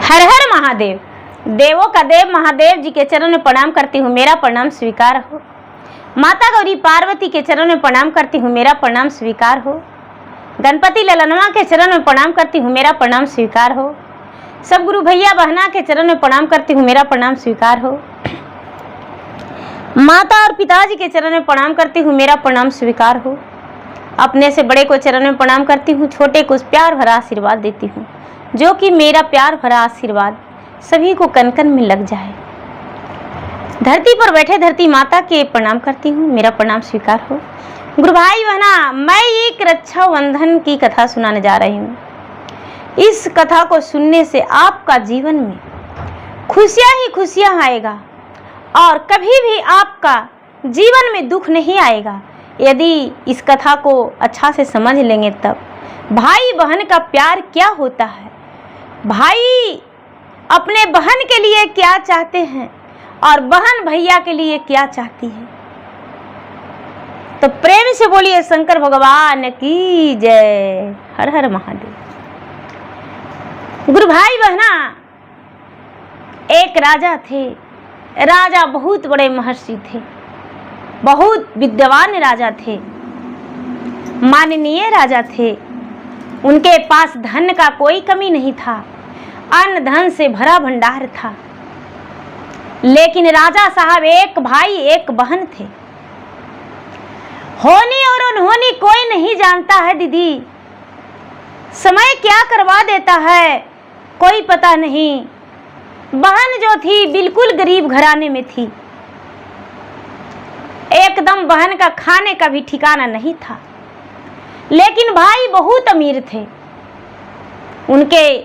हर हर महादेव। देवों का देव महादेव जी के चरण में प्रणाम करती हूँ, मेरा प्रणाम स्वीकार हो। माता गौरी पार्वती के चरण में प्रणाम करती हूँ, मेरा प्रणाम स्वीकार हो। गणपति ललनवा के चरण में प्रणाम करती हूँ, मेरा प्रणाम स्वीकार हो। सब गुरु भैया बहना के चरण में प्रणाम करती हूँ, मेरा प्रणाम स्वीकार हो। माता और पिताजी के चरण में प्रणाम करती हूँ, मेरा प्रणाम स्वीकार हो। अपने से बड़े को चरण में प्रणाम करती हूँ, छोटे को प्यार भरा आशीर्वाद देती हूँ, जो कि मेरा प्यार भरा आशीर्वाद सभी को कन कन में लग जाए। धरती पर बैठे धरती माता के प्रणाम करती हूँ, मेरा प्रणाम स्वीकार हो। गुरु भाई बहना, मैं एक रक्षा बंधन की कथा सुनाने जा रही हूँ। इस कथा को सुनने से आपका जीवन में खुशियाँ ही खुशियाँ आएगा और कभी भी आपका जीवन में दुख नहीं आएगा। यदि इस कथा को अच्छा से समझ लेंगे तब भाई बहन का प्यार क्या होता है, भाई अपने बहन के लिए क्या चाहते हैं और बहन भैया के लिए क्या चाहती है। तो प्रेम से बोलिए शंकर भगवान की जय। हर हर महादेव। गुरु भाई बहना, एक राजा थे। राजा बहुत बड़े महर्षि थे, बहुत विद्वान राजा थे, माननीय राजा थे। उनके पास धन का कोई कमी नहीं था, अन्न धन से भरा भंडार था। लेकिन राजा साहब एक भाई एक बहन थे। होनी और अनहोनी कोई नहीं जानता है दीदी, समय क्या करवा देता है कोई पता नहीं। बहन जो थी बिल्कुल गरीब घराने में थी, एकदम बहन का खाने का भी ठिकाना नहीं था। लेकिन भाई बहुत अमीर थे, उनके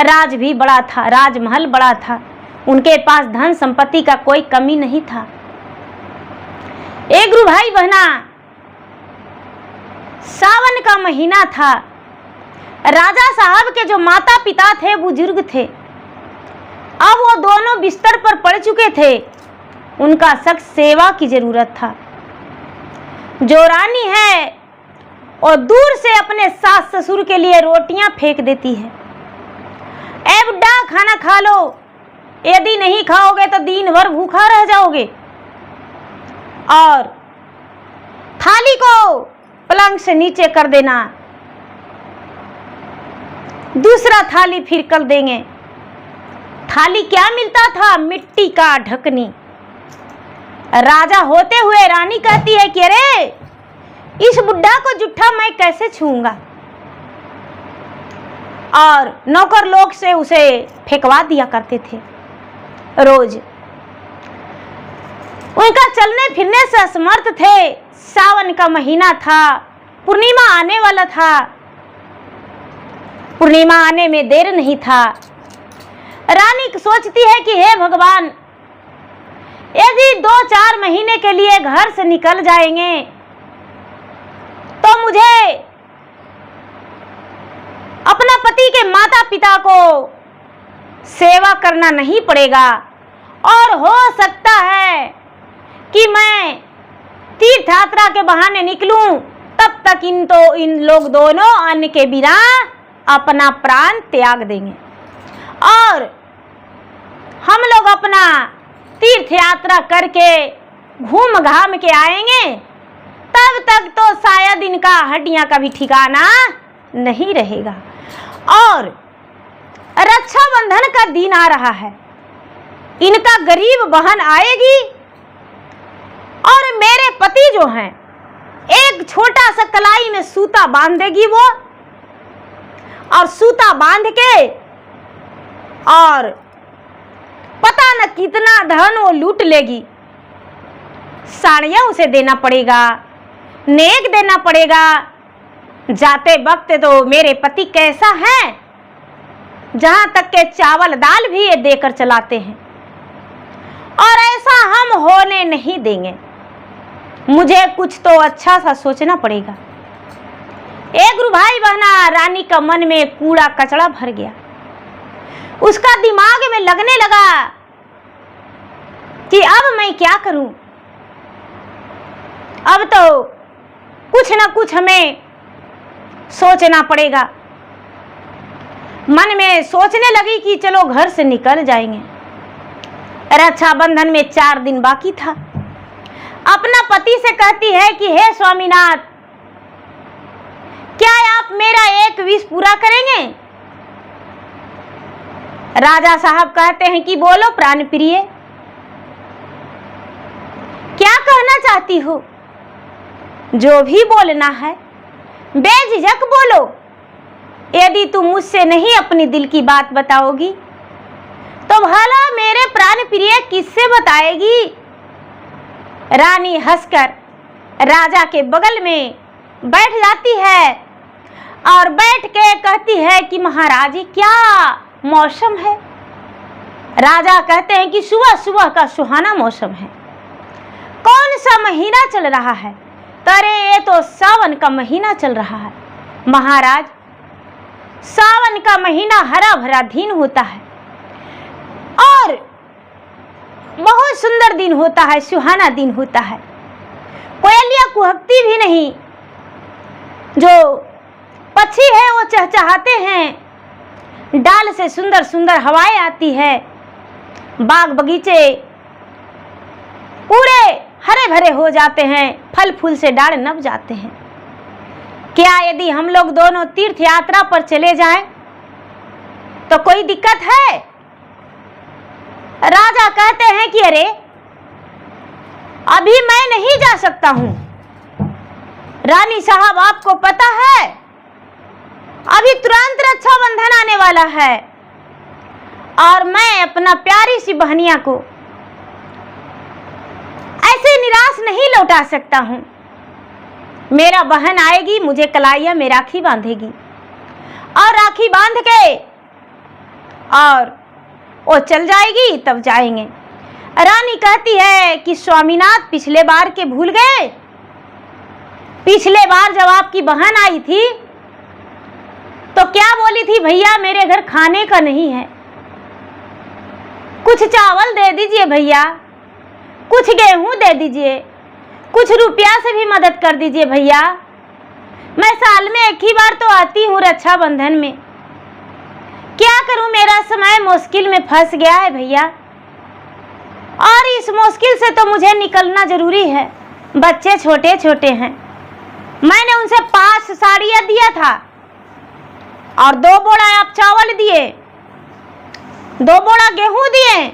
राज भी बड़ा था, राजमहल बड़ा था, उनके पास धन संपत्ति का कोई कमी नहीं था। एक गुरु भाई बहना, सावन का महीना था। राजा साहब के जो माता पिता थे बुजुर्ग थे, अब वो दोनों बिस्तर पर पड़ चुके थे। उनका सख्त सेवा की जरूरत था। जो रानी है और दूर से अपने सास ससुर के लिए रोटियां फेंक देती है। ए बुड्ढा, खाना खा लो, यदि नहीं खाओगे तो दिन भर भूखा रह जाओगे। और थाली को पलंग से नीचे कर देना, दूसरा थाली फिर कर देंगे। थाली क्या मिलता था? मिट्टी का ढकनी। राजा होते हुए रानी कहती है कि अरे इस बुड्ढा को जूठा मैं कैसे छूऊंगा, और नौकर लोग से उसे फेंकवा दिया करते थे रोज। उनका चलने फिरने से असमर्थ थे। सावन का महीना था, पूर्णिमा आने वाला था। पूर्णिमा आने में देर नहीं था। रानी सोचती है कि हे भगवान, यदि 2-4 महीने के लिए घर से निकल जाएंगे तो मुझे अपना पति के माता पिता को सेवा करना नहीं पड़ेगा, और हो सकता है कि मैं तीर्थ यात्रा के बहाने निकलूं, तब तक इन लोग दोनों अन्न के बिना अपना प्राण त्याग देंगे और हम लोग अपना तीर्थ यात्रा करके घूम घाम के आएंगे। तब तक तो शायद इनका हड्डियां का भी ठिकाना नहीं रहेगा। और रक्षाबंधन का दिन आ रहा है, इनका गरीब बहन आएगी और मेरे पति जो हैं एक छोटा सा कलाई में सूता बांध देगी वो, और सूता बांध के और पता न कितना धन वो लूट लेगी। साड़ियाँ उसे देना पड़ेगा, नेक देना पड़ेगा। जाते वक्त तो मेरे पति कैसा है, जहाँ तक के चावल दाल भी ये देकर चलाते हैं, और ऐसा हम होने नहीं देंगे। मुझे कुछ तो अच्छा सा सोचना पड़ेगा। एक गुरु भाई बहना, रानी का मन में कूड़ा कचड़ा भर गया। उसका दिमाग में लगने लगा कि अब मैं क्या करूं। अब तो कुछ ना कुछ हमें सोचना पड़ेगा। मन में सोचने लगी कि चलो घर से निकल जाएंगे। रक्षाबंधन में 4 दिन बाकी था। अपना पति से कहती है कि हे स्वामीनाथ, क्या आप मेरा एक विश पूरा करेंगे? राजा साहब कहते हैं कि बोलो प्राण प्रिय, क्या कहना चाहती हो? जो भी बोलना है बेझिझक बोलो। यदि तुम मुझसे नहीं अपनी दिल की बात बताओगी तो भला मेरे प्राण प्रिय किससे बताएगी? रानी हंसकर राजा के बगल में बैठ जाती है और बैठ के कहती है कि महाराज क्या मौसम है? राजा कहते हैं कि सुबह सुबह का सुहाना मौसम है। कौन सा महीना चल रहा है? अरे ये तो सावन का महीना चल रहा है महाराज। सावन का महीना हरा भरा दिन होता है और बहुत सुंदर दिन होता है, सुहाना दिन होता है। कोयलियां कुहकती भी नहीं, जो पक्षी है वो चहचहाते हैं, डाल से सुंदर सुंदर हवाएं आती है, बाग बगीचे पूरे हरे भरे हो जाते हैं, फल फूल से डाल नभ जाते हैं। क्या यदि हम लोग दोनों तीर्थ यात्रा पर चले जाएं तो कोई दिक्कत है? राजा कहते हैं कि अरे अभी मैं नहीं जा सकता हूं। रानी साहब आपको पता है अभी तुरंत रक्षाबंधन आने वाला है और मैं अपना प्यारी सी बहनिया को ऐसे निराश नहीं लौटा सकता हूं। मेरा बहन आएगी, मुझे कलाइया में राखी बांधेगी और राखी बांध के और वो चल जाएगी, तब जाएंगे। रानी कहती है कि स्वामीनाथ पिछले बार के भूल गए? पिछले बार जब आपकी बहन आई थी तो क्या बोली थी? भैया मेरे घर खाने का नहीं है, कुछ चावल दे दीजिए भैया, कुछ गेहूं दे दीजिए, कुछ रुपया से भी मदद कर दीजिए भैया। मैं साल में एक ही बार तो आती हूँ रक्षाबंधन में, क्या करूं मेरा समय मुश्किल में फंस गया है भैया और इस मुश्किल से तो मुझे निकलना जरूरी है। बच्चे छोटे छोटे हैं। मैंने उनसे 5 साड़ियाँ दिया था और 2 बोरा आप चावल दिए, 2 बोरा गेहूं दिए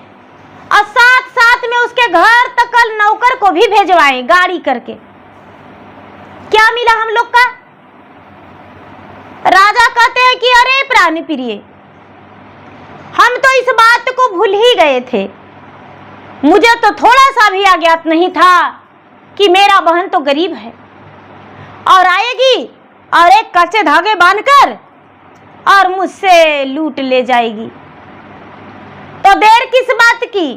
और साथ साथ में उसके घर तक कल नौकर को भी भेजवाए गाड़ी करके। क्या मिला हम लोग का? राजा कहते हैं कि अरे प्राण प्रिय, हम तो इस बात को भूल ही गए थे। मुझे तो थोड़ा सा भी अज्ञात नहीं था कि मेरा बहन तो गरीब है और आएगी और एक कच्चे धागे बांधकर और मुझसे लूट ले जाएगी। तो देर किस बात की?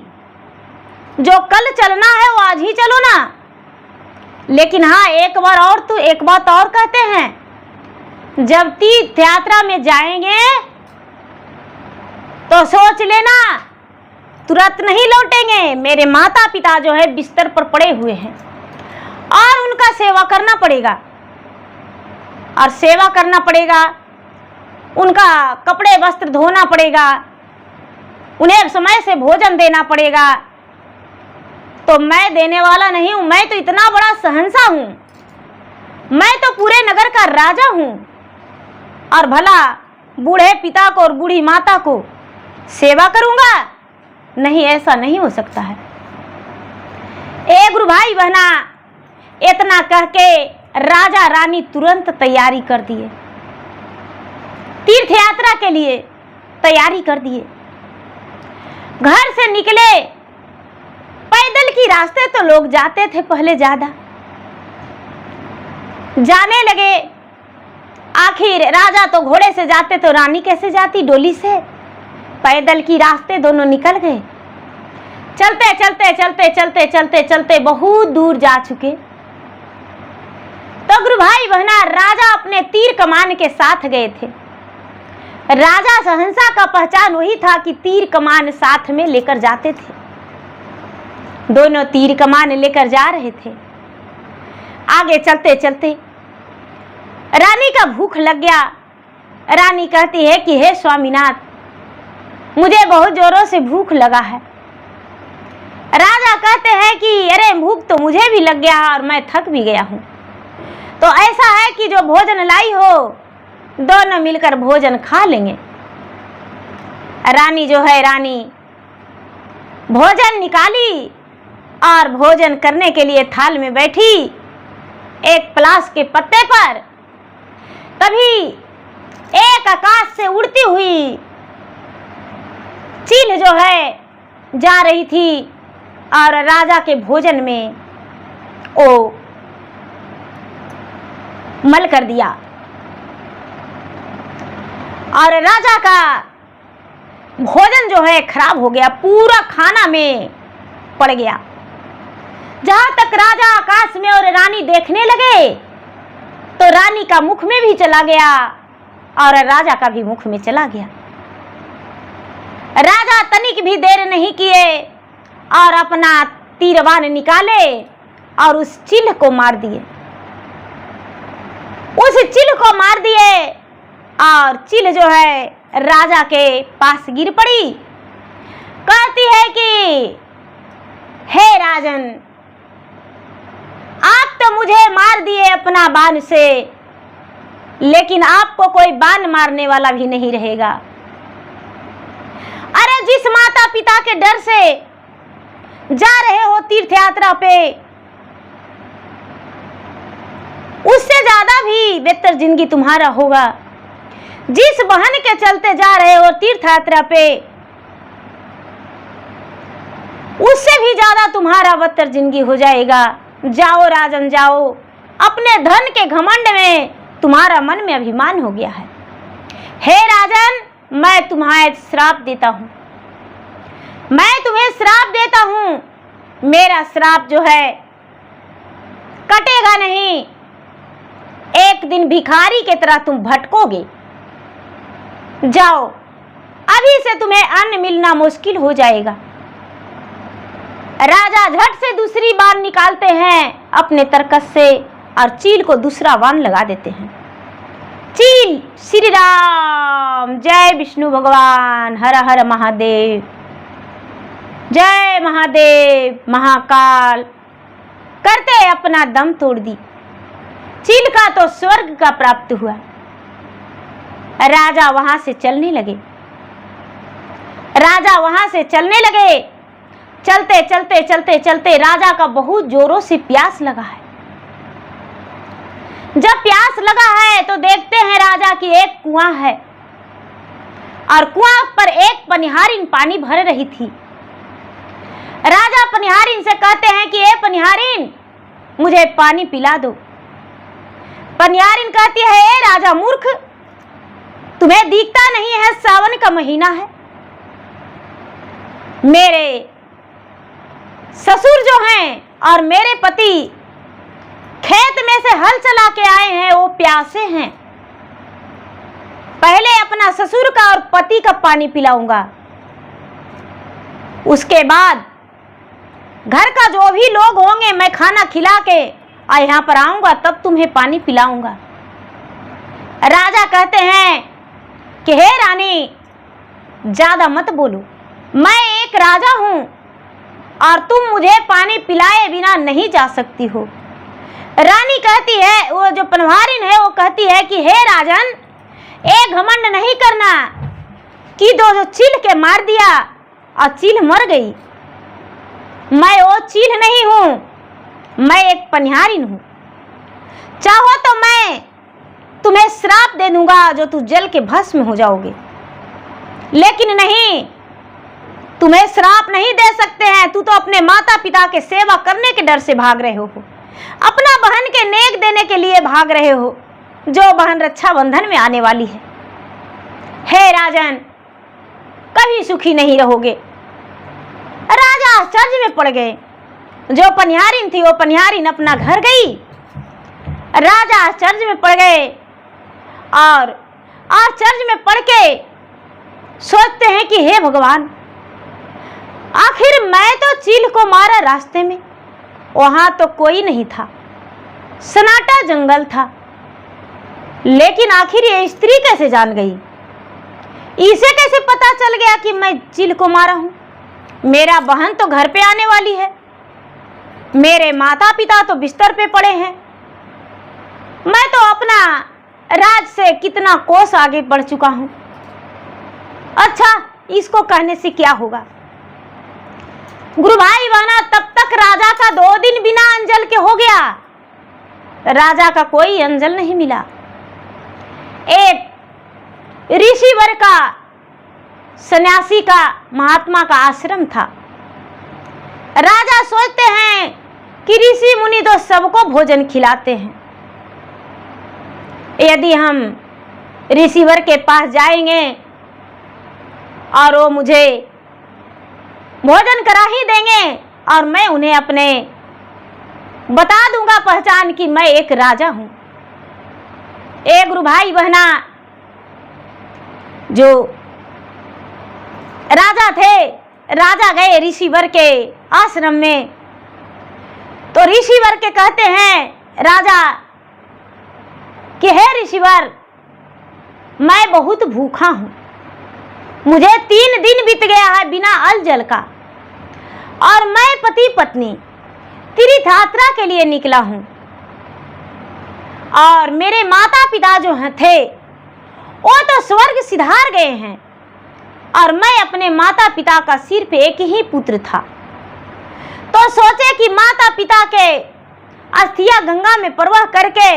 जो कल चलना है वो आज ही चलो ना। लेकिन हाँ, एक बात और कहते हैं, जब तीर्थ यात्रा में जाएंगे तो सोच लेना तुरंत नहीं लौटेंगे। मेरे माता पिता जो है बिस्तर पर पड़े हुए हैं और उनका सेवा करना पड़ेगा और सेवा करना पड़ेगा, उनका कपड़े वस्त्र धोना पड़ेगा, उन्हें समय से भोजन देना पड़ेगा। तो मैं देने वाला नहीं हूं, मैं तो इतना बड़ा शहंशाह हूं, मैं तो पूरे नगर का राजा हूं और भला बूढ़े पिता को और बूढ़ी माता को सेवा करूंगा? नहीं, ऐसा नहीं हो सकता है। ए गुरु भाई बहना, इतना कह के राजा रानी तुरंत तैयारी कर दिए, तीर्थ यात्रा के लिए तैयारी कर दिए। घर से निकले, पैदल की रास्ते तो लोग जाते थे पहले ज्यादा, जाने लगे। आखिर राजा तो घोड़े से जाते तो रानी कैसे जाती? डोली से। पैदल की रास्ते दोनों निकल गए। चलते चलते चलते चलते चलते चलते बहुत दूर जा चुके। तो गुरु भाई बहना, राजा अपने तीर कमान के साथ गए थे। राजा शहंशाह का पहचान वही था कि तीर कमान साथ में लेकर जाते थे। दोनों तीर कमान लेकर जा रहे थे। आगे चलते चलते रानी का भूख लग गया। रानी कहती है कि हे स्वामीनाथ, मुझे बहुत जोरों से भूख लगा है। राजा कहते हैं कि अरे भूख तो मुझे भी लग गया और मैं थक भी गया हूँ। तो ऐसा है कि जो भोजन लाई हो दोनों मिलकर भोजन खा लेंगे। रानी जो है रानी भोजन निकाली और भोजन करने के लिए थाल में बैठी एक पलाश के पत्ते पर। तभी एक आकाश से उड़ती हुई चील जो है जा रही थी और राजा के भोजन में वो मल कर दिया और राजा का भोजन जो है खराब हो गया, पूरा खाना में पड़ गया। जहां तक राजा आकाश में और रानी देखने लगे तो रानी का मुख में भी चला गया और राजा का भी मुख में चला गया। राजा तनिक भी देर नहीं किए और अपना तीरबान निकाले और उस चील को मार दिए। उस चील को मार दिए और चील जो है राजा के पास गिर पड़ी। कहती है कि हे राजन, आप तो मुझे मार दिए अपना बाण से, लेकिन आपको कोई बाण मारने वाला भी नहीं रहेगा। अरे जिस माता पिता के डर से जा रहे हो तीर्थ यात्रा पे, उससे ज्यादा भी बेहतर जिंदगी तुम्हारा होगा। जिस बहन के चलते जा रहे हो तीर्थ यात्रा पे, उससे भी ज्यादा तुम्हारा बदतर जिंदगी हो जाएगा। जाओ राजन जाओ, अपने धन के घमंड में तुम्हारा मन में अभिमान हो गया है। हे राजन, मैं तुम्हें श्राप देता हूं, मैं तुम्हें श्राप देता हूं। मेरा श्राप जो है कटेगा नहीं, एक दिन भिखारी की तरह तुम भटकोगे। जाओ, अभी से तुम्हें अन्न मिलना मुश्किल हो जाएगा। राजा झट से दूसरी बाण निकालते हैं अपने तरकस से और चील को दूसरा बाण लगा देते हैं। चील श्री राम, जय विष्णु भगवान, हर हर महादेव, जय महादेव महाकाल करते अपना दम तोड़ दी। चील का तो स्वर्ग का प्राप्त हुआ। राजा वहां से चलने लगे। राजा वहां से चलने लगे। चलते चलते चलते चलते राजा का बहुत जोरों से प्यास लगा है। जब प्यास लगा है तो देखते हैं राजा की एक कुआं है और कुआं पर एक पनिहारिन पानी भर रही थी। राजा पनिहारिन से कहते हैं कि ए पनिहारिन, मुझे पानी पिला दो। पनिहारिन कहती है, ए राजा मूर्ख, तुम्हें दिखता नहीं है सावन का महीना है। मेरे ससुर जो हैं और मेरे पति खेत में से हल चला के आए हैं, वो प्यासे हैं। पहले अपना ससुर का और पति का पानी पिलाऊंगा, उसके बाद घर का जो भी लोग होंगे मैं खाना खिला के और यहाँ पर आऊंगा, तब तुम्हें पानी पिलाऊंगा। राजा कहते हैं कि हे रानी, ज्यादा मत बोलो, मैं एक राजा हूं और तुम मुझे पानी पिलाए बिना नहीं जा सकती हो। रानी कहती है, वो जो पनवारिन है वो कहती है कि हे राजन, एक घमंड नहीं करना कि जो चील के मार दिया और चील मर गई। मैं वो चील नहीं हूं, मैं एक पनिहारिन हूं। चाहो तो मैं तुम्हें श्राप दे दूंगा जो तू जल के भस्म हो जाओगे, लेकिन नहीं, तुम्हें श्राप नहीं दे सकते हैं। तू तो अपने माता पिता के सेवा करने के डर से भाग रहे हो, अपना बहन के नेक देने के लिए भाग रहे हो, जो बहन रक्षाबंधन में आने वाली है। हे राजन, कभी सुखी नहीं रहोगे। राजा आश्चर्य में पड़ गए। जो पनिहारिन थी वो पनिहारिन अपना घर गई। राजा आश्चर्य में पड़ गए और आश्चर्य में पड़ के सोचते हैं कि हे भगवान, आखिर मैं तो चील को मारा रास्ते में, वहां तो कोई नहीं था, सन्नाटा जंगल था। लेकिन आखिर ये स्त्री कैसे जान गई? इसे कैसे पता चल गया कि मैं चील को मारा हूं? मेरा बहन तो घर पे आने वाली है, मेरे माता पिता तो बिस्तर पे पड़े हैं, मैं तो अपना राज से कितना कोस आगे बढ़ चुका हूं। अच्छा, इसको कहने से क्या होगा? गुरु भाई बहना, तब तक राजा का 2 दिन बिना अंजल के हो गया। राजा का कोई अंजल नहीं मिला। एक ऋषिवर का, सन्यासी का, महात्मा का आश्रम था। राजा सोचते हैं कि ऋषि मुनि तो सबको भोजन खिलाते हैं, यदि हम ऋषिवर के पास जाएंगे और वो मुझे भोजन करा ही देंगे और मैं उन्हें अपने बता दूंगा पहचान कि मैं एक राजा हूं। एक गुरु भाई बहना, जो राजा थे, राजा गए ऋषिवर के आश्रम में, तो ऋषिवर के कहते हैं राजा कि हे ऋषिवर, मैं बहुत भूखा हूं, मुझे 3 दिन बीत गया है बिना अल जल का, और मैं पति पत्नी तीर्थ यात्रा के लिए निकला हूं, और मेरे माता पिता जो थे वो तो स्वर्ग सिधार गए हैं, और मैं अपने माता पिता का सिर्फ एक ही पुत्र था। तो सोचे कि माता पिता के अस्थियां गंगा में प्रवाह करके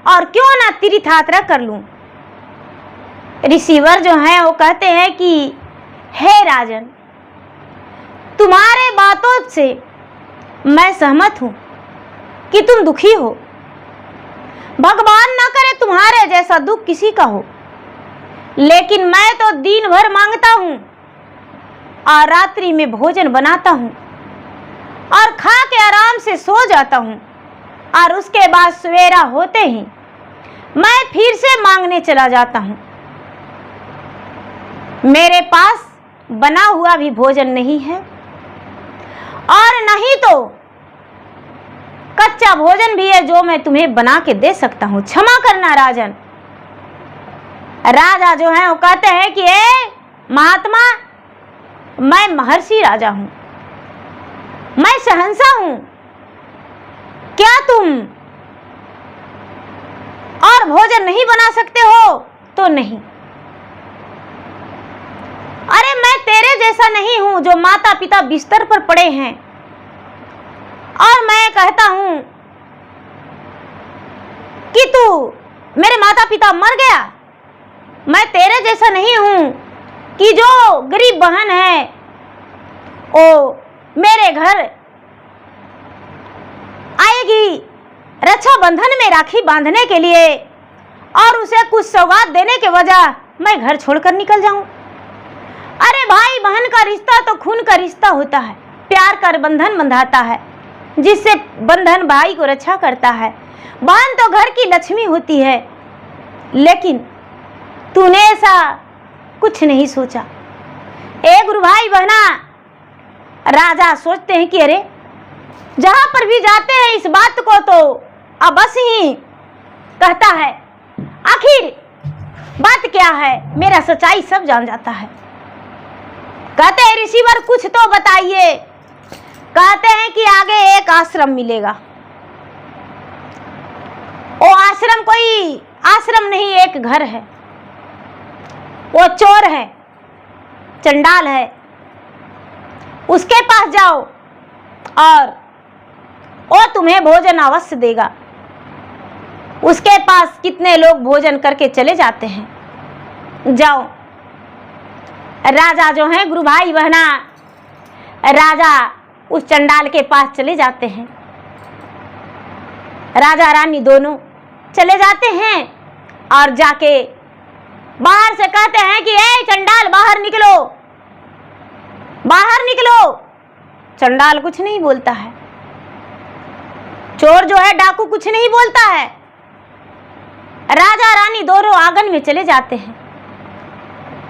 और क्यों ना तीर्थ यात्रा कर लूं। ऋषिवर जो हैं वो कहते हैं कि हे राजन, तुम्हारे बातों से मैं सहमत हूं कि तुम दुखी हो, भगवान ना करे तुम्हारे जैसा दुख किसी का हो, लेकिन मैं तो दिन भर मांगता हूं और रात्रि में भोजन बनाता हूं और खा के आराम से सो जाता हूं, और उसके बाद सवेरा होते ही मैं फिर से मांगने चला जाता हूं। मेरे पास बना हुआ भी भोजन नहीं है, और नहीं तो कच्चा भोजन भी है जो मैं तुम्हें बना के दे सकता हूं, क्षमा करना राजन। राजा जो है वो कहते हैं कि ए महात्मा, मैं महर्षि राजा हूं, मैं शहंशाह हूं, क्या तुम और भोजन नहीं बना सकते हो? तो नहीं। अरे मैं तेरे जैसा नहीं हूं जो माता पिता बिस्तर पर पड़े हैं, और मैं कहता हूं कि तू मेरे माता पिता मर गया। मैं तेरे जैसा नहीं हूं कि जो गरीब बहन है वो मेरे घर आएगी रक्षा बंधन में राखी बांधने के लिए, और उसे कुछ सौगात देने के वजह मैं घर छोड़कर निकल जाऊं। अरे भाई बहन का रिश्ता तो खून का रिश्ता होता है, प्यार का बंधन बंधाता है, जिससे बंधन भाई को रक्षा करता है। बहन तो घर की लक्ष्मी होती है, लेकिन तूने ऐसा कुछ नहीं सोचा। ए गुरु भाई बहना, राजा सोचते हैं कि अरे जहां पर भी जाते हैं इस बात को तो अबस ही कहता है, आखिर बात क्या है, मेरा सच्चाई सब जान जाता है। कहते हैं ऋषिवर कुछ तो बताइए। कहते हैं कि आगे एक आश्रम मिलेगा। वो आश्रम कोई आश्रम नहीं, एक घर है। वो चोर है, चंडाल है, उसके पास जाओ और वो तुम्हें भोजन अवश्य देगा। उसके पास कितने लोग भोजन करके चले जाते हैं, जाओ। राजा जो है गुरु भाई बहना, राजा उस चंडाल के पास चले जाते हैं। राजा रानी दोनों चले जाते हैं और जाके बाहर से कहते हैं कि ए चंडाल बाहर निकलो, बाहर निकलो। चंडाल कुछ नहीं बोलता है, चोर जो है डाकू कुछ नहीं बोलता है। राजा रानी दोनों आंगन में चले जाते हैं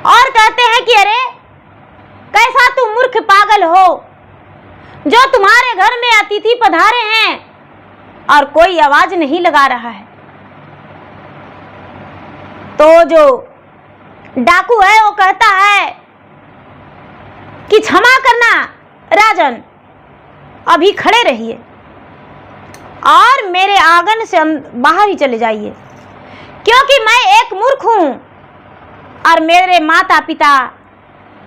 और कहते हैं कि अरे कैसा तुम मूर्ख पागल हो जो तुम्हारे घर में अतिथि पधारे हैं और कोई आवाज नहीं लगा रहा है। तो जो डाकू है वो कहता है कि क्षमा करना राजन, अभी खड़े रहिए और मेरे आंगन से बाहर ही चले जाइए, क्योंकि मैं एक मूर्ख हूं और मेरे माता पिता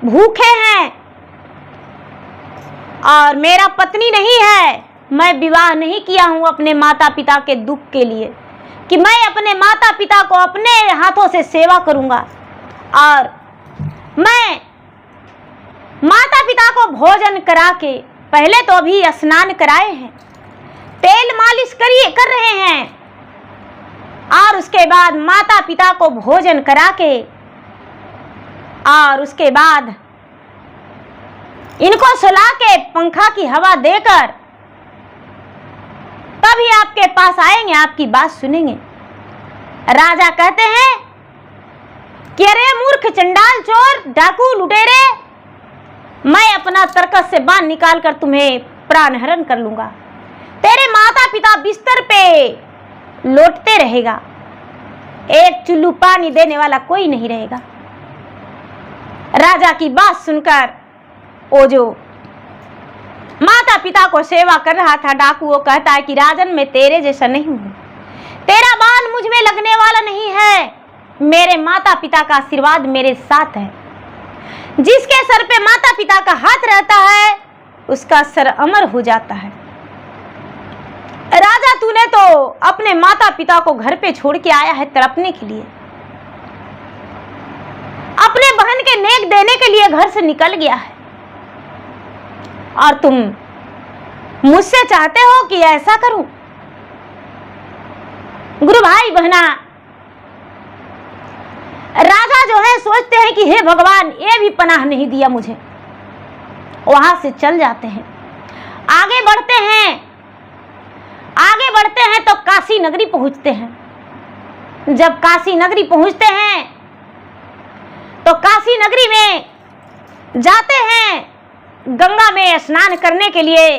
भूखे हैं और मेरा पत्नी नहीं है। मैं विवाह नहीं किया हूं अपने माता पिता के दुख के लिए कि मैं अपने माता पिता को अपने हाथों से सेवा करूंगा, और मैं माता पिता को भोजन करा के, पहले तो अभी स्नान कराए हैं, तेल मालिश कर रहे हैं, और उसके बाद माता पिता को भोजन करा के, और उसके बाद इनको सुला के पंखा की हवा देकर तभी आपके पास आएंगे, आपकी बात सुनेंगे। राजा कहते हैं कि अरे मूर्ख, चंडाल, चोर, डाकू, लुटेरे, मैं अपना तरकस से बाण निकाल कर तुम्हें प्राण हरण कर लूंगा। तेरे माता पिता बिस्तर पे लौटते रहेगा, एक चुल्लू पानी देने वाला कोई नहीं रहेगा। राजा की बात सुनकर वो जो माता पिता को सेवा कर रहा था डाकू, वो कहता है कि राजन, मैं तेरे जैसा नहीं हूं, तेरा बाण मुझ में लगने वाला नहीं है, मेरे माता पिता का आशीर्वाद मेरे साथ है। जिसके सर पे माता पिता का हाथ रहता है उसका सर अमर हो जाता है। राजा, तूने तो अपने माता पिता को घर पे छोड़ के आया है तड़पने के लिए, अपने बहन के नेक देने के लिए घर से निकल गया है, और तुम मुझसे चाहते हो कि ऐसा करूं? गुरु भाई बहना, राजा जो है सोचते हैं कि हे भगवान, ये भी पनाह नहीं दिया मुझे, वहां से चल जाते हैं। आगे बढ़ते हैं, आगे बढ़ते हैं तो काशी नगरी पहुंचते हैं। जब काशी नगरी पहुंचते हैं तो काशी नगरी में जाते हैं गंगा में स्नान करने के लिए,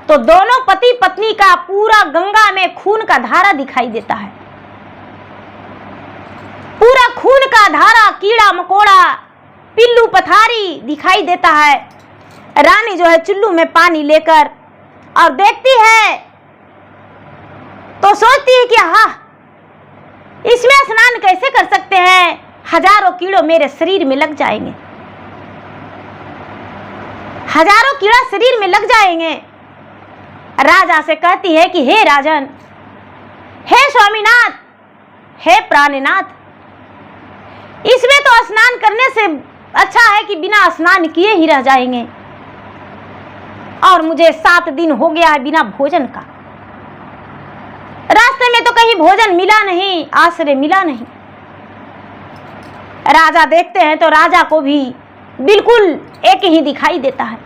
तो दोनों पति पत्नी का पूरा गंगा में खून का धारा दिखाई देता है, पूरा खून का धारा, कीड़ा मकोड़ा, पिल्लू पथारी दिखाई देता है। रानी जो है चुल्लू में पानी लेकर और देखती है तो सोचती है कि हाँ, इसमें स्नान कैसे कर सकते हैं, हजारों कीड़ों मेरे शरीर में लग जाएंगे, हजारों कीड़ा शरीर में लग जाएंगे। राजा से कहती है कि हे राजन, हे स्वामीनाथ, हे प्राणनाथ, इसमें तो स्नान करने से अच्छा है कि बिना स्नान किए ही रह जाएंगे, और मुझे 7 दिन हो गया है बिना भोजन का, रास्ते में तो कहीं भोजन मिला नहीं, आश्रय मिला नहीं। राजा देखते हैं तो राजा को भी बिल्कुल एक ही दिखाई देता है।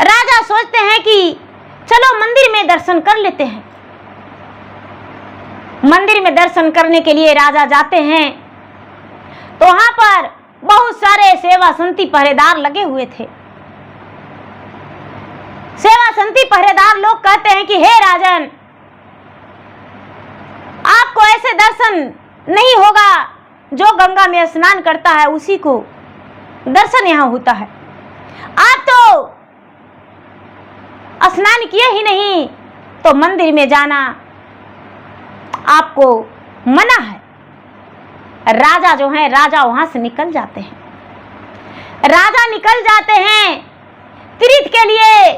राजा सोचते हैं कि चलो मंदिर में दर्शन कर लेते हैं। मंदिर में दर्शन करने के लिए राजा जाते हैं तो वहां पर बहुत सारे सेवा संती पहरेदार लगे हुए थे। सेवा संती पहरेदार लोग कहते हैं कि हे राजन, आपको ऐसे दर्शन नहीं होगा, जो गंगा में स्नान करता है उसी को दर्शन यहाँ होता है, आप तो स्नान किए ही नहीं, तो मंदिर में जाना आपको मना है। राजा जो है, राजा वहां से निकल जाते हैं। राजा निकल जाते हैं तीर्थ के लिए।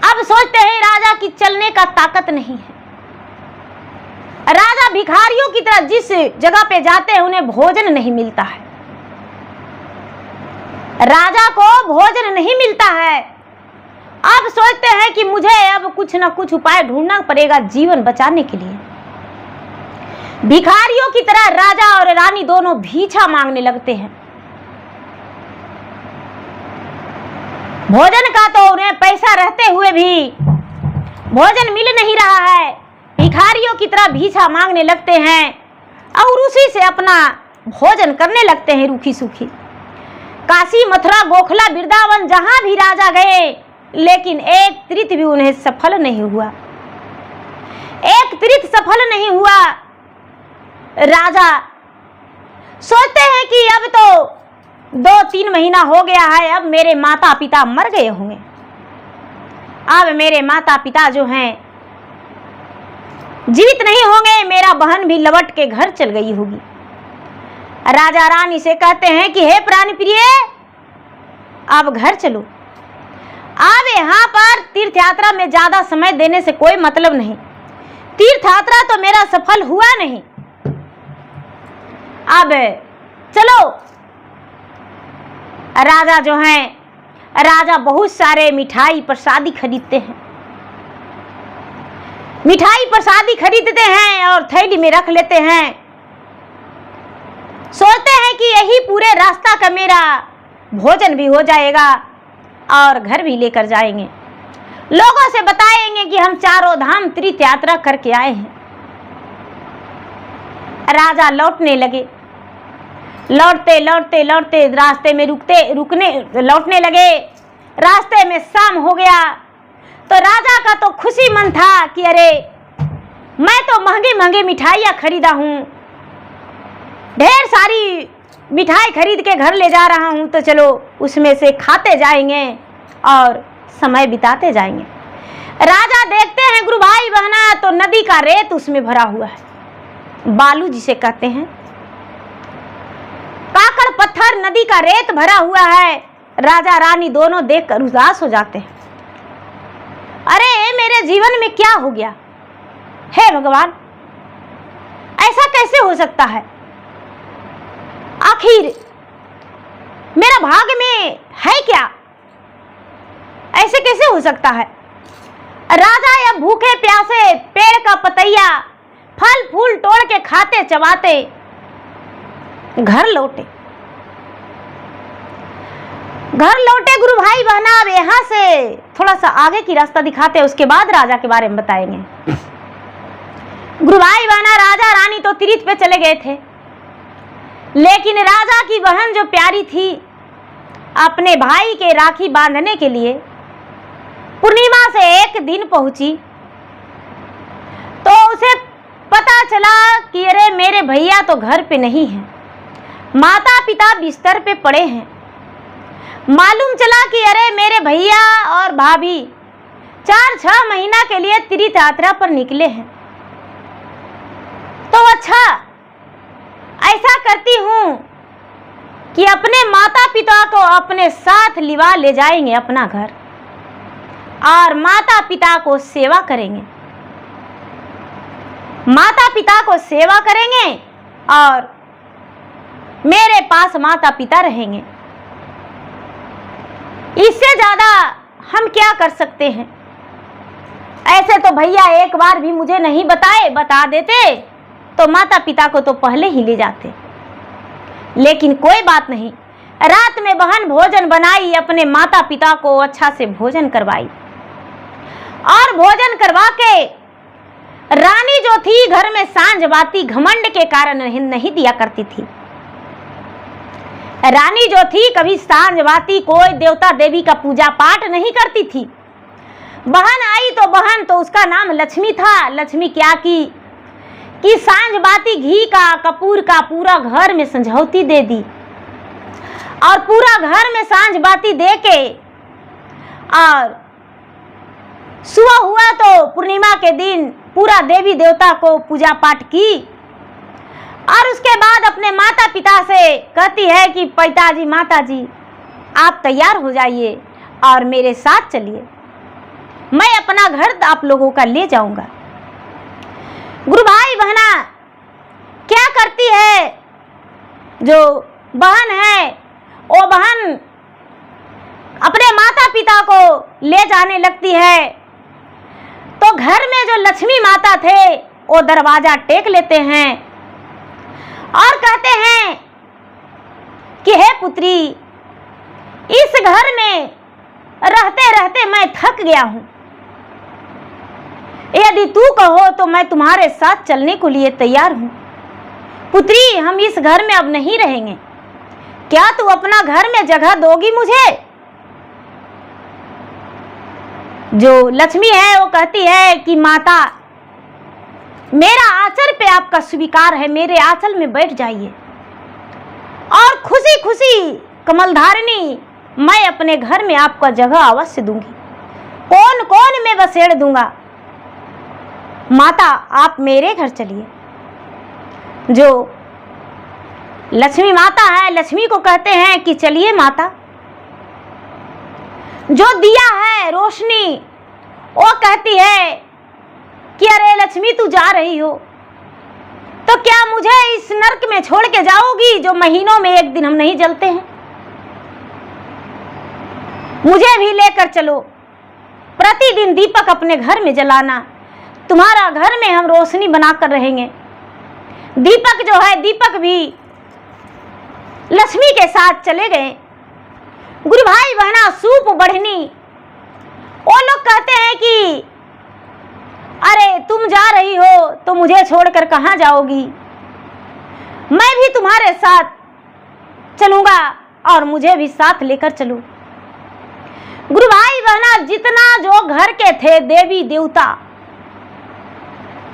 अब सोचते हैं राजा की चलने का ताकत नहीं है। राजा भिखारियों की तरह जिस जगह पे जाते हैं उन्हें भोजन नहीं मिलता है। राजा को भोजन नहीं मिलता है। अब सोचते हैं कि मुझे अब कुछ ना कुछ उपाय ढूंढना पड़ेगा जीवन बचाने के लिए। भिखारियों की तरह राजा और रानी दोनों भीछा मांगने लगते हैं। भोजन का तो उन्हें पैसा रहते हुए भी भोजन मिल नहीं रहा है। भिखारियों की तरह भीछा मांगने लगते हैं और उसी से अपना भोजन करने लगते हैं रूखी सूखी। काशी, मथुरा, गोखला, वृंदावन जहां भी राजा गए, लेकिन एक तीर्थ भी उन्हें सफल नहीं हुआ। एक तीर्थ सफल नहीं हुआ। राजा सोचते हैं कि अब तो 2-3 महीना हो गया है, अब मेरे माता पिता मर गए होंगे, अब मेरे माता पिता जो हैं जीवित नहीं होंगे, मेरा बहन भी लौट के घर चल गई होगी। राजा रानी से कहते हैं कि हे प्राण प्रिय, अब घर चलो, अब यहाँ पर तीर्थ यात्रा में ज्यादा समय देने से कोई मतलब नहीं, तीर्थ यात्रा तो मेरा सफल हुआ नहीं, अब चलो। राजा जो हैं, राजा बहुत सारे मिठाई प्रसादी खरीदते हैं, मिठाई प्रसादी खरीदते हैं और थैली में रख लेते हैं। सोचते हैं कि यही पूरे रास्ता का मेरा भोजन भी हो जाएगा और घर भी लेकर जाएंगे, लोगों से बताएंगे कि हम चारों धाम तीर्थ यात्रा करके आए हैं। राजा लौटने लगे, लौटते लौटते लौटते रास्ते में लौटने लगे, रास्ते में शाम हो गया। तो राजा का तो खुशी मन था कि अरे मैं तो महंगी महंगी मिठाइयाँ खरीदा हूँ, ढेर सारी मिठाई खरीद के घर ले जा रहा हूँ, तो चलो उसमें से खाते जाएंगे और समय बिताते जाएंगे। राजा देखते हैं गुरु भाई बहना तो नदी का रेत उसमें भरा हुआ है, बालू जिसे कहते हैं, काकड़ पत्थर नदी का रेत भरा हुआ है। राजा रानी दोनों देखकर उदास हो जाते हैं, अरे मेरे जीवन में क्या हो गया, हे भगवान ऐसा कैसे हो सकता है, आखिर मेरा भाग्य में है क्या, ऐसे कैसे हो सकता है। राजा या भूखे प्यासे पेड़ का पतैया फल फूल तोड़ के खाते चबाते घर लौटे। गुरु भाई बहना, अब यहाँ से थोड़ा सा आगे की रास्ता दिखाते, उसके बाद राजा के बारे में बताएंगे। गुरु भाई बहना, राजा रानी तो तीर्थ पे चले गए थे, लेकिन राजा की बहन जो प्यारी थी अपने भाई के राखी बांधने के लिए पूर्णिमा से एक दिन पहुंची, तो उसे पता चला कि अरे मेरे भैया तो घर पे नहीं हैं, माता पिता बिस्तर पे पड़े हैं। मालूम चला कि अरे मेरे भैया और भाभी 4-6 महीना के लिए तीर्थ यात्रा पर निकले हैं। तो अच्छा ऐसा करती हूँ कि अपने माता पिता को अपने साथ लिवा ले जाएंगे अपना घर और माता पिता को सेवा करेंगे, माता पिता को सेवा करेंगे और मेरे पास माता पिता रहेंगे। इससे ज्यादा हम क्या कर सकते हैं। ऐसे तो भैया एक बार भी मुझे नहीं बताए, बता देते तो माता पिता को तो पहले ही ले जाते। लेकिन कोई बात नहीं, रात में बहन भोजन बनाई, अपने माता पिता को अच्छा से भोजन करवाई और भोजन करवा के रानी जो थी घर में सांझ बाती घमंड के कारण नहीं दिया करती थी। रानी जो थी कभी सांझ बाती कोई देवता देवी का पूजा पाठ नहीं करती थी। बहन आई तो बहन तो उसका नाम लक्ष्मी था। लक्ष्मी क्या की कि सांझ बाती घी का कपूर का पूरा घर में संझौती दे दी और पूरा घर में सांझ बाती दे के और सुबह हुआ तो पूर्णिमा के दिन पूरा देवी देवता को पूजा पाठ की और उसके बाद अपने माता पिता से कहती है कि पिताजी माताजी आप तैयार हो जाइए और मेरे साथ चलिए, मैं अपना घर आप लोगों का ले जाऊंगा। गुरु भाई बहना क्या करती है, जो बहन है वो बहन अपने माता पिता को ले जाने लगती है। तो घर में जो लक्ष्मी माता थे वो दरवाजा टेक लेते हैं और कहते हैं कि हे पुत्री, इस घर में रहते रहते मैं थक गया हूं, यदि तू कहो तो मैं तुम्हारे साथ चलने को लिए तैयार हूं। पुत्री, हम इस घर में अब नहीं रहेंगे, क्या तू अपना घर में जगह दोगी मुझे। जो लक्ष्मी है वो कहती है कि माता मेरा आंचल पे आपका स्वीकार है, मेरे आंचल में बैठ जाइए और खुशी खुशी कमलधारिणी मैं अपने घर में आपका जगह अवश्य दूंगी, कौन कौन मैं बसेड़ दूंगा। माता आप मेरे घर चलिए। जो लक्ष्मी माता है, लक्ष्मी को कहते हैं कि चलिए माता। जो दिया है रोशनी, वो कहती है कि अरे लक्ष्मी तू जा रही हो तो क्या मुझे इस नरक में छोड़ के जाओगी जो महीनों में एक दिन हम नहीं जलते हैं? मुझे भी लेकर चलो, प्रतिदिन दीपक अपने घर में जलाना, तुम्हारा घर में हम रोशनी बनाकर रहेंगे। दीपक जो है, दीपक भी लक्ष्मी के साथ चले गए। गुरु भाई बहना सूप बढ़नी, वो लोग कहते हैं कि अरे तुम जा रही हो तो मुझे छोड़कर कहाँ जाओगी, मैं भी तुम्हारे साथ चलूंगा और मुझे भी साथ लेकर चलो। गुरु भाई बहना जितना जो घर के थे देवी देवता,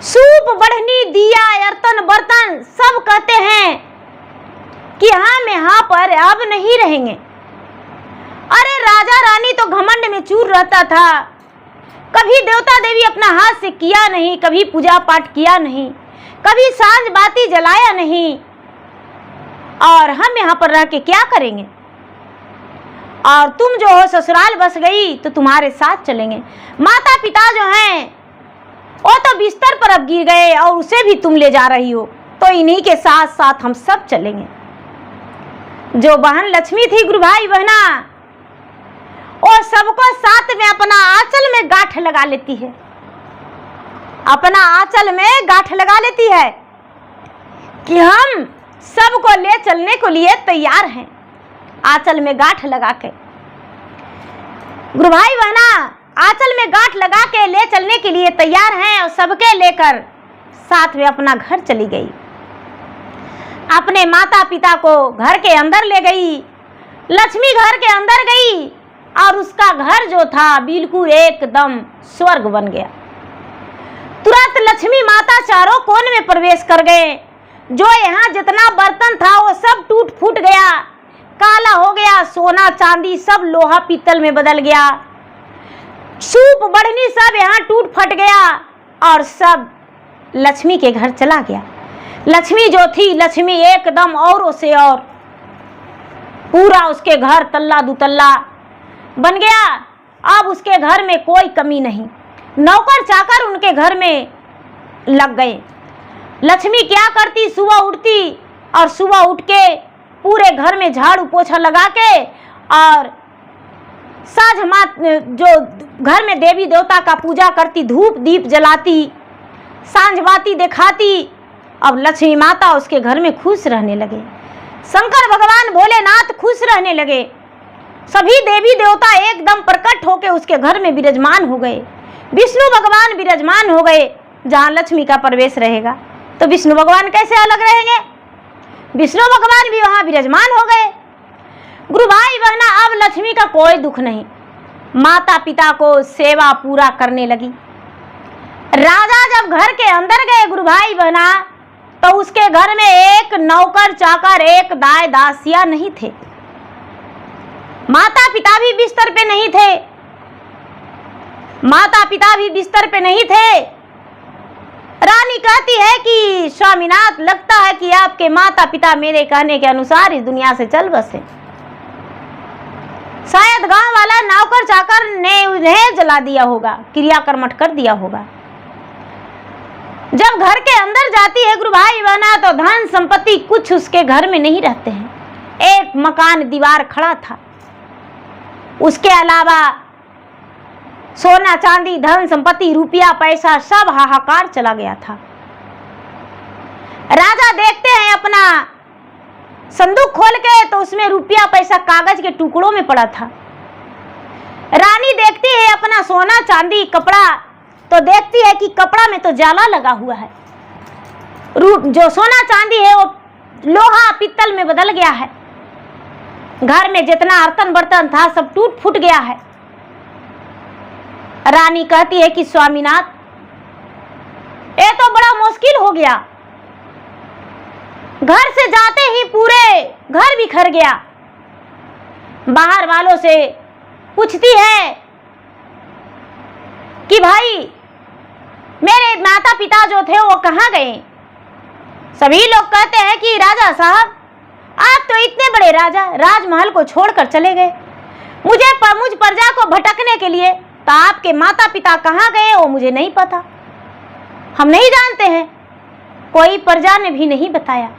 सूप बढ़नी दिया बर्तन बर्तन सब कहते हैं कि हम यहाँ पर अब नहीं रहेंगे। अरे राजा रानी तो घमंड में चूर रहता था, कभी देवता देवी अपना हाथ से किया नहीं, कभी पूजा पाठ किया नहीं, कभी सांझ बाती जलाया नहीं, और हम यहाँ पर रह के क्या करेंगे। और तुम जो हो ससुराल बस गई तो तुम्हारे साथ चलेंगे। माता पिता जो हैं वो तो बिस्तर पर अब गिर गए और उसे भी तुम ले जा रही हो, तो इन्हीं के साथ साथ हम सब चलेंगे। जो बहन लक्ष्मी थी गुरु भाई बहना, और सबको साथ में अपना आंचल में गांठ लगा लेती है, अपना आंचल में गांठ लगा लेती है कि हम सबको ले चलने को लिए तैयार हैं। आंचल में गांठ लगा के गुरु भाई बहना आंचल में गांठ लगा के ले चलने के लिए तैयार हैं और सबके लेकर साथ में अपना घर चली गई। अपने माता पिता को घर के अंदर ले गई। लक्ष्मी घर के अंदर गई और उसका घर जो था बिल्कुल एकदम स्वर्ग बन गया। तुरंत लक्ष्मी माता चारों कोने में प्रवेश कर गए। जो यहाँ जितना बर्तन था वो सब टूट फूट गया, काला हो गया, सोना चांदी सब लोहा पीतल में बदल गया, सूप बढ़नी सब यहाँ टूट फट गया और सब लक्ष्मी के घर चला गया। लक्ष्मी जो थी, लक्ष्मी एकदम औरों से और पूरा उसके घर तल्ला दुतल्ला बन गया। अब उसके घर में कोई कमी नहीं, नौकर चाकर उनके घर में लग गए। लक्ष्मी क्या करती, सुबह उठती और सुबह उठ के पूरे घर में झाड़ू पोछा लगा के और साँझ मात जो घर में देवी देवता का पूजा करती, धूप दीप जलाती, सांझ बाती दिखाती। अब लक्ष्मी माता उसके घर में खुश रहने लगे। शंकर भगवान भोलेनाथ खुश रहने लगे। सभी देवी देवता एकदम प्रकट होकर उसके घर में विराजमान हो गए। विष्णु भगवान विराजमान हो गए। जहाँ लक्ष्मी का प्रवेश रहेगा तो विष्णु भगवान कैसे अलग रहेंगे, विष्णु भगवान भी वहाँ विराजमान हो गए। गुरु भाई बहना अब लक्ष्मी का कोई दुख नहीं, माता पिता को सेवा पूरा करने लगी। राजा जब घर के अंदर गए गुरु भाई बहना तो उसके घर में एक नौकर चाकर, एक दाई दासिया नहीं थे। माता पिता भी बिस्तर पे नहीं थे, माता पिता भी बिस्तर पे नहीं थे। रानी कहती है कि स्वामीनाथ, लगता है कि आपके माता पिता मेरे कहने के अनुसार इस दुनिया से चल बसे। शायद गांव वाला नौकर चाकर ने उन्हें जला दिया होगा, क्रियाकर्मठ कर दिया होगा। जब घर के अंदर जाती है गुरु भाई बहना तो धन संपत्ति कुछ उसके घर में नहीं रहते हैं। एक मकान दीवार खड़ा था, उसके अलावा सोना चांदी धन संपत्ति रुपया पैसा सब हाहाकार चला गया था। राजा देखते हैं अपना संदूक खोल के तो उसमें रुपया पैसा कागज के टुकड़ों में पड़ा था। रानी देखती है अपना सोना चांदी कपड़ा तो देखती है कि कपड़ा में तो जाला लगा हुआ है, जो सोना चांदी है वो लोहा पीतल में बदल गया है। घर में जितना बर्तन बर्तन था सब टूट फूट गया है। रानी कहती है कि स्वामीनाथ, ये तो बड़ा मुश्किल हो गया। घर से जाते ही पूरे घर बिखर गया। बाहर वालों से पूछती है कि भाई मेरे माता पिता जो थे वो कहाँ गए। सभी लोग कहते हैं कि राजा साहब आप तो इतने बड़े राजा राजमहल को छोड़कर चले गए, मुझ प्रजा को भटकने के लिए, तो आपके माता पिता कहाँ गए वो मुझे नहीं पता, हम नहीं जानते हैं, कोई प्रजा ने भी नहीं बताया।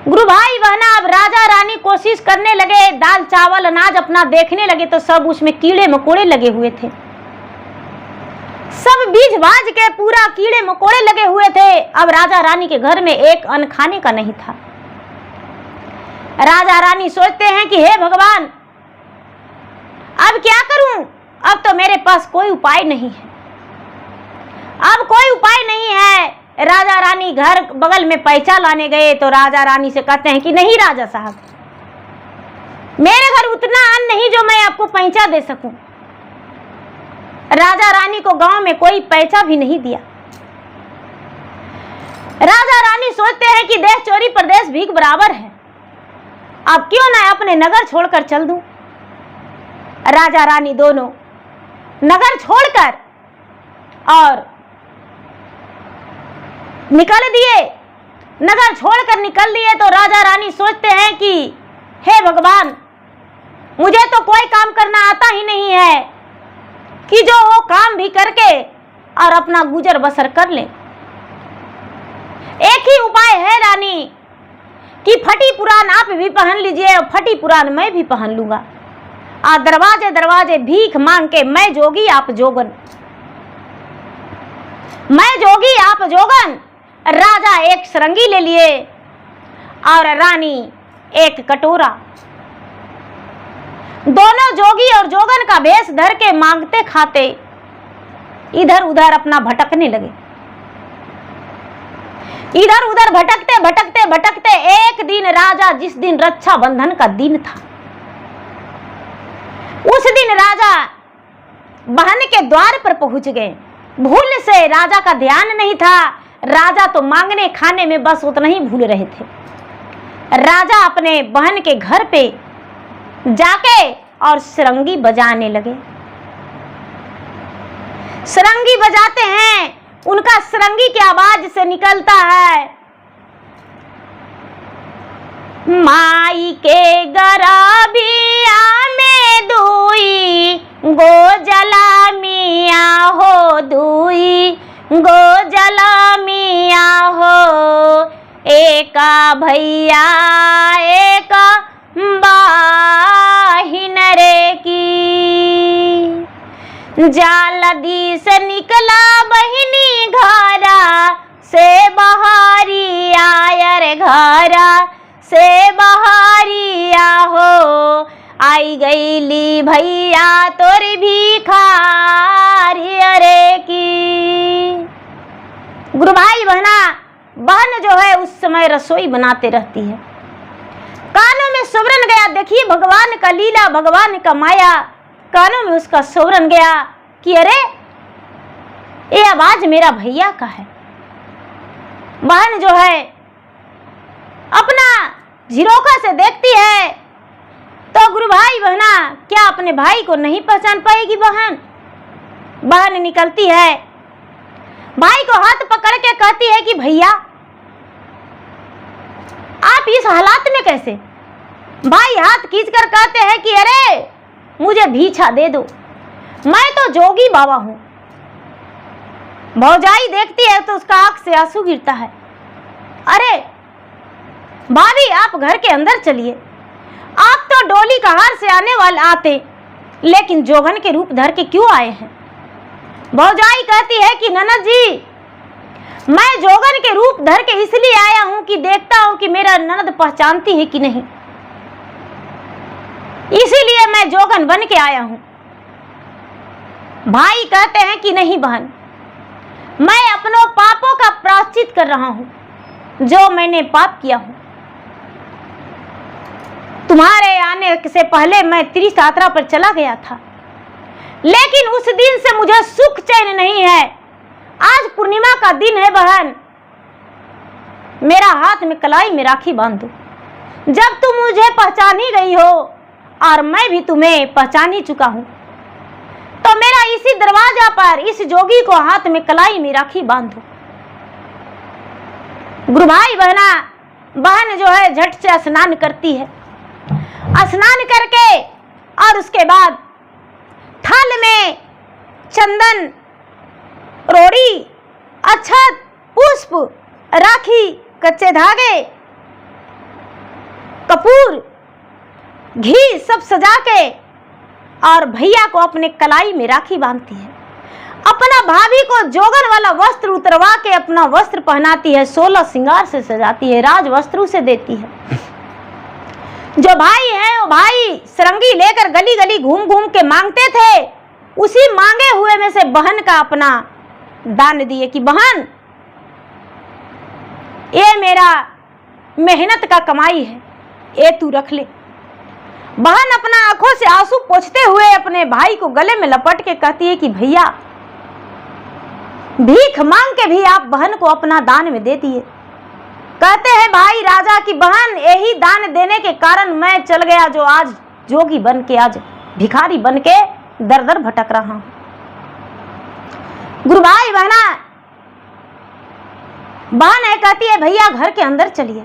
गुरु भाई बहना अब राजा रानी कोशिश करने लगे, दाल चावल अनाज अपना देखने लगे तो सब उसमें कीड़े मकोड़े लगे हुए थे। सब बीज बाज के पूरा कीड़े मकोड़े लगे हुए थे। अब राजा रानी के घर में एक अन्न खाने का नहीं था। राजा रानी सोचते हैं कि हे भगवान अब क्या करूं, अब तो मेरे पास कोई उपाय नहीं है, अब कोई उपाय नहीं है। राजा रानी घर बगल में पैसा लाने गए तो राजा रानी से कहते हैं कि नहीं राजा साहब, मेरे घर उतना अन्न नहीं जो मैं आपको पैसा दे सकूं। राजा रानी को गांव में कोई पैसा भी नहीं दिया। राजा रानी सोचते हैं कि देश चोरी प्रदेश भीख बराबर है, अब क्यों ना अपने नगर छोड़कर चल दूं। राजा रानी दोनों नगर छोड़कर और निकल दिए। नगर छोड़कर निकल दिए तो राजा रानी सोचते हैं कि हे भगवान मुझे तो कोई काम करना आता ही नहीं है कि जो वो काम भी करके और अपना गुजर बसर कर ले। एक ही उपाय है रानी कि फटी पुरान आप भी पहन लीजिए और फटी पुरान मैं भी पहन लूंगा, और दरवाजे दरवाजे भीख मांग के मैं जोगी आप जोगन, मैं जोगी आप जोगन। राजा एक सरंगी ले लिए और रानी एक कटोरा। दोनों जोगी और जोगन का भेष धर के मांगते खाते इधर उधर अपना भटकने लगे। इधर उधर भटकते भटकते भटकते एक दिन राजा, जिस दिन रक्षाबंधन का दिन था, उस दिन राजा बहन के द्वार पर पहुंच गए। भूल से राजा का ध्यान नहीं था, राजा तो मांगने खाने में बस उतना ही भूल रहे थे। राजा अपने बहन के घर पे जाके और सरंगी बजाने लगे। सरंगी बजाते हैं, उनका सरंगी की आवाज से निकलता है माई के गराबिया में दुई गो जला मिया हो, दुई गो जला मिया हो, एका भैया एक बाहिन रे की, जालदी से निकला बहिनी घरा से बहारी आयर, घरा से बहारी आहो, आई गईली भैया तोर भिखारी रे की। गुरु भाई बहना, बहन जो है उस समय रसोई बनाते रहती है, कानों में सुवरन गया। देखिए भगवान का लीला, भगवान का माया, कानों में उसका सुवरन गया कि अरे ये आवाज मेरा भैया का है। बहन जो है अपना झिरोखा से देखती है तो गुरु भाई बहना क्या अपने भाई को नहीं पहचान पाएगी। बहन निकलती है, भाई को हाथ पकड़ के कहती है कि भैया आप इस हालात में कैसे। भाई हाथ खींचकर कहते हैं कि अरे मुझे भीछा दे दो, मैं तो जोगी बाबा हूं। भौजाई देखती है तो उसका आंख से आंसू गिरता है। अरे भाभी आप घर के अंदर चलिए, आप तो डोली कहार से आने वाले आते, लेकिन जोगन के रूप धर के क्यों आए हैं। भौजाई कहती है कि ननद जी मैं जोगन के रूप धर के इसलिए आया हूं कि देखता हूं कि मेरा ननद पहचानती है कि नहीं, इसीलिए मैं जोगन बन के आया हूं। भाई कहते हैं कि नहीं बहन, मैं अपनों पापों का प्रायश्चित कर रहा हूं जो मैंने पाप किया हूं। तुम्हारे आने से पहले मैं त्रिशात्रा पर चला गया था, लेकिन उस दिन से मुझे सुख चैन नहीं है। आज पूर्णिमा का दिन है बहन, मेरा हाथ में कलाई में राखी बांध दो। जब तुम मुझे पहचान ही गई हो और मैं भी तुम्हें पहचान ही चुका हूं, तो मेरा इसी दरवाजा पर इस जोगी को हाथ में कलाई में राखी बांध दो। गुरु भाई बहन जो है झट से स्नान करती है। स्नान करके और उसके बाद थाल में चंदन, रोड़ी, अक्षत, पुष्प, राखी, कच्चे धागे, कपूर, घी सब सजा के और भैया को अपने कलाई में राखी बांधती है। अपना भाभी को जोगन वाला वस्त्र उतरवा के अपना वस्त्र पहनाती है, 16 श्रृंगार से सजाती है, राज वस्त्र से देती है। जो भाई है वो भाई सरंगी लेकर गली गली घूम घूम के मांगते थे, उसी मांगे हुए में से बहन का अपना दान दिए कि बहन ये मेरा मेहनत का कमाई है, ये तू रख ले। बहन अपना आंखों से आंसू पोंछते हुए अपने भाई को गले में लपट के कहती है कि भैया भीख मांग के भी आप बहन को अपना दान में दे दिए। कहते हैं भाई राजा की बहन यही दान देने के कारण मैं चल गया, जो आज जोगी बन के, आज भिखारी बन के दर दर भटक रहा हूं। गुरु भाई बहन है कहती है भैया घर के अंदर चलिए।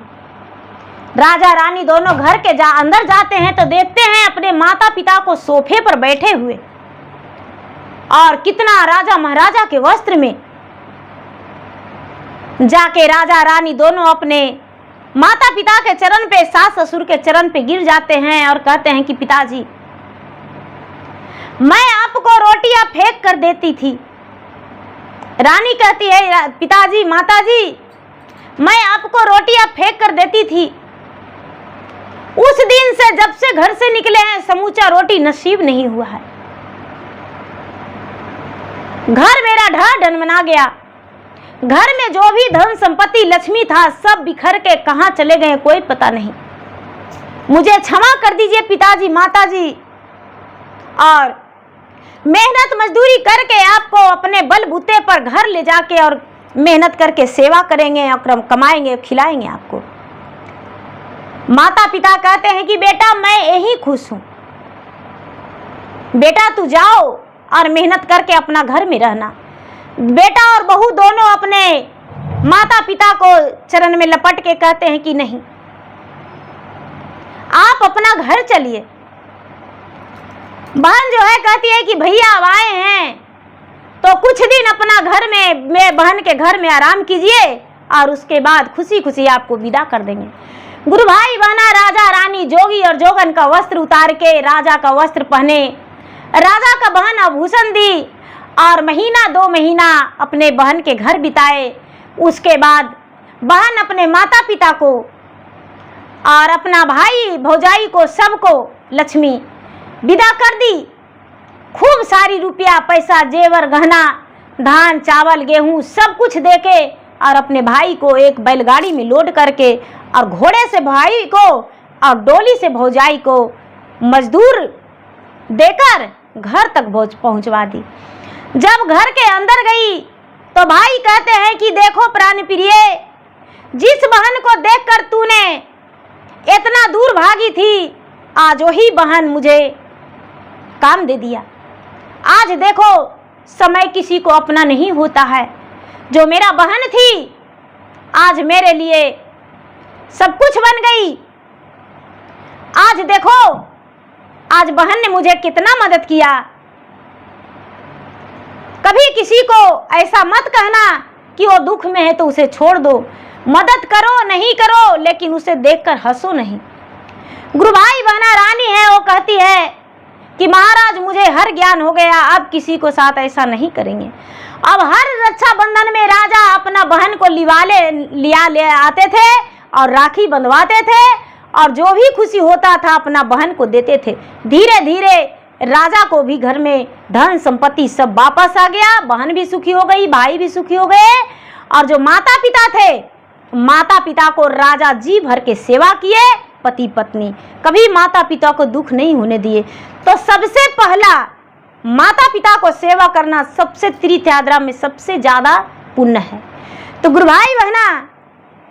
राजा रानी दोनों घर के अंदर जाते हैं तो देखते हैं अपने माता पिता को सोफे पर बैठे हुए और कितना राजा महाराजा के वस्त्र में। जाके राजा रानी दोनों अपने माता पिता के चरण पे, सास ससुर के चरण पे गिर जाते हैं और कहते हैं कि पिताजी मैं आपको रोटियां फेंक कर देती थी। रानी कहती है पिताजी माताजी मैं आपको रोटियां फेंक कर देती थी, उस दिन से जब से घर से निकले हैं समूचा रोटी नसीब नहीं हुआ है। घर मेरा ढह ढनमना गया, घर में जो भी धन संपत्ति लक्ष्मी था सब बिखर के कहां चले गए कोई पता नहीं। मुझे क्षमा कर दीजिए पिताजी माताजी, और मेहनत मजदूरी करके आपको अपने बलबूते पर घर ले जाके और मेहनत करके सेवा करेंगे और कमाएंगे, खिलाएंगे आपको। माता पिता कहते हैं कि बेटा मैं यही खुश हूं, बेटा तू जाओ और मेहनत करके अपना घर में रहना। बेटा और बहू दोनों अपने माता पिता को चरण में लपट के कहते हैं कि नहीं आप अपना घर चलिए। बहन जो है कहती है कि भैया अब आए हैं तो कुछ दिन अपना घर में बहन के घर में आराम कीजिए और उसके बाद खुशी खुशी आपको विदा कर देंगे। गुरु भाई बहना राजा रानी जोगी और जोगन का वस्त्र उतार के राजा का वस्त्र पहने, राजा का बहन आभूषण दी और महीना 2 महीना अपने बहन के घर बिताए। उसके बाद बहन अपने माता पिता को और अपना भाई भौजाई को सबको लक्ष्मी विदा कर दी। खूब सारी रुपया पैसा जेवर गहना धान चावल गेहूं सब कुछ देके और अपने भाई को एक बैलगाड़ी में लोड करके और घोड़े से भाई को और डोली से भौजाई को मजदूर देकर घर तक पहुंचवा दी। जब घर के अंदर गई तो भाई कहते हैं कि देखो प्राण प्रिय, जिस बहन को देखकर तूने इतना दूर भागी थी, आज वही बहन मुझे काम दे दिया। आज देखो समय किसी को अपना नहीं होता है। जो मेरा बहन थी आज मेरे लिए सब कुछ बन गई। आज देखो आज बहन ने मुझे कितना मदद किया। कभी किसी को ऐसा मत कहना कि वो दुख में है तो उसे छोड़ दो, मदद करो नहीं करो लेकिन उसे देखकर हंसो नहीं। गुरु भाई बहना रानी है, वो कहती है कि महाराज मुझे हर ज्ञान हो गया, अब किसी को साथ ऐसा नहीं करेंगे। अब हर रक्षाबंधन में राजा अपना बहन को लिया ले आते थे और राखी बंधवाते थे और जो भी खुशी होता था अपना बहन को देते थे। धीरे धीरे राजा को भी घर में धन संपत्ति सब वापस आ गया, बहन भी सुखी हो गई, भाई भी सुखी हो गए। और जो माता पिता थे, माता पिता को राजा जी भर के सेवा किए, पति पत्नी कभी माता पिता को दुख नहीं होने दिए। तो सबसे पहला माता पिता को सेवा करना सबसे तीर्थ यात्रा में सबसे ज्यादा पुण्य है। तो गुरु भाई बहना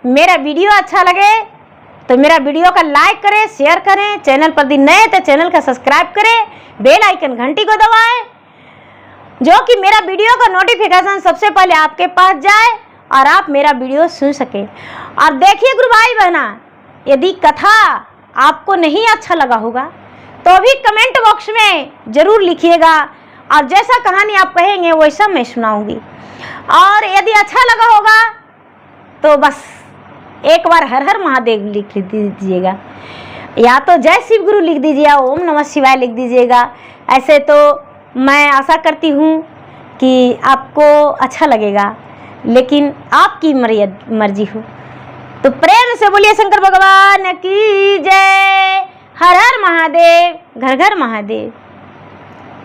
मेरा वीडियो अच्छा लगे तो मेरा वीडियो का लाइक करें, शेयर करें। चैनल पर यदि नए तो चैनल का सब्सक्राइब करें, बेल आइकन घंटी को दबाएं, जो कि मेरा वीडियो का नोटिफिकेशन सबसे पहले आपके पास जाए और आप मेरा वीडियो सुन सके। और देखिए गुरु भाई बहना, यदि कथा आपको नहीं अच्छा लगा होगा तो भी कमेंट बॉक्स में ज़रूर लिखिएगा, और जैसा कहानी आप कहेंगे वैसा मैं सुनाऊंगी। और यदि अच्छा लगा होगा तो बस एक बार हर हर महादेव लिख दीजिएगा, या तो जय शिव गुरु लिख दीजिए, ओम नमः शिवाय लिख दीजिएगा। ऐसे तो मैं आशा करती हूँ कि आपको अच्छा लगेगा, लेकिन आपकी मर्जी हो। तो प्रेम से बोलिए शंकर भगवान की जय। हर हर महादेव, घर घर महादेव।